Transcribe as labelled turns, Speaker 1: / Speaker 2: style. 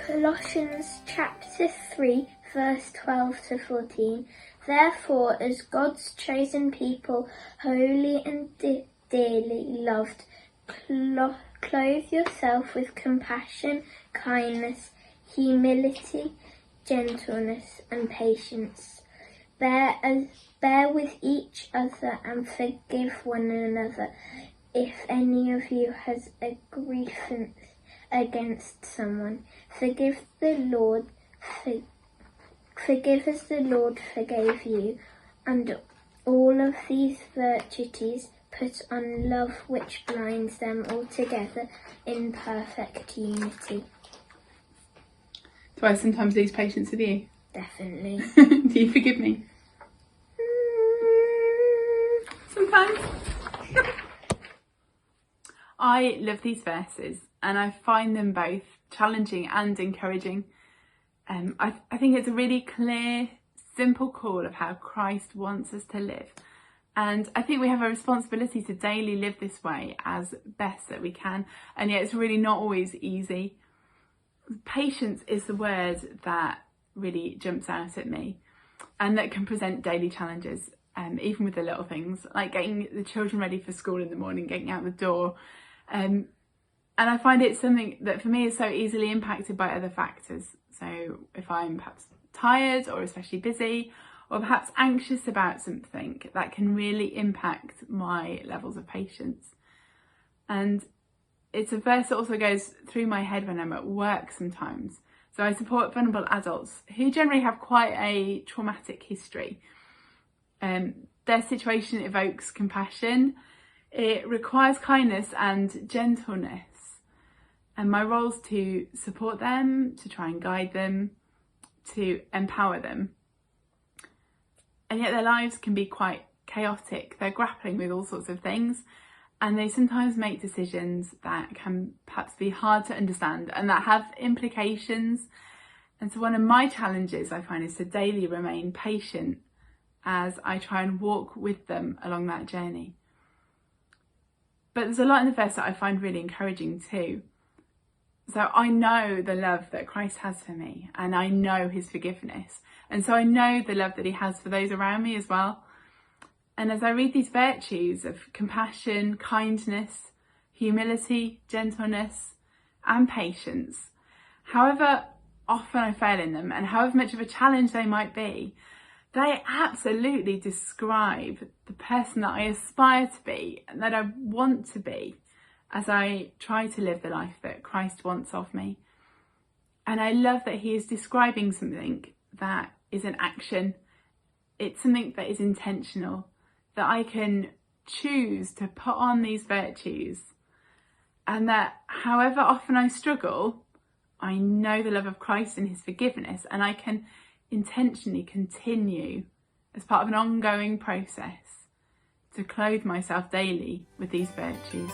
Speaker 1: Colossians chapter 3 verse 12 to 14. Therefore, as God's chosen people, holy and dearly loved, clothe yourself with compassion, kindness, humility, gentleness and patience. Bear with each other and forgive one another if any of you has a grievance against someone. Forgive as the Lord forgave you. And all of these virtues put on love, which binds them all together in perfect unity.
Speaker 2: Do I sometimes lose patience with you?
Speaker 1: Definitely.
Speaker 2: Do you forgive me? Sometimes. I love these verses and I find them both challenging and encouraging. I think it's a really clear, simple call of how Christ wants us to live. And I think we have a responsibility to daily live this way as best that we can. And yet it's really not always easy. Patience is the word that really jumps out at me and that can present daily challenges, even with the little things like getting the children ready for school in the morning, getting out the door. And I find it something that for me is so easily impacted by other factors. So if I'm perhaps tired or especially busy or perhaps anxious about something, that can really impact my levels of patience. And it's a verse that also goes through my head when I'm at work sometimes. So I support vulnerable adults who generally have quite a traumatic history. Their situation evokes compassion. It requires kindness and gentleness. And my role is to support them, to try and guide them, to empower them. And yet their lives can be quite chaotic. They're grappling with all sorts of things. And they sometimes make decisions that can perhaps be hard to understand and that have implications. And so one of my challenges I find is to daily remain patient as I try and walk with them along that journey. But there's a lot in the verse that I find really encouraging too. So I know the love that Christ has for me and I know his forgiveness. And so I know the love that he has for those around me as well. And as I read these virtues of compassion, kindness, humility, gentleness, and patience, however often I fail in them and however much of a challenge they might be, they absolutely describe the person that I aspire to be and that I want to be as I try to live the life that Christ wants of me. And I love that he is describing something that is an action. It's something that is intentional, that I can choose to put on these virtues, and that however often I struggle, I know the love of Christ and his forgiveness, and I can intentionally continue as part of an ongoing process to clothe myself daily with these virtues.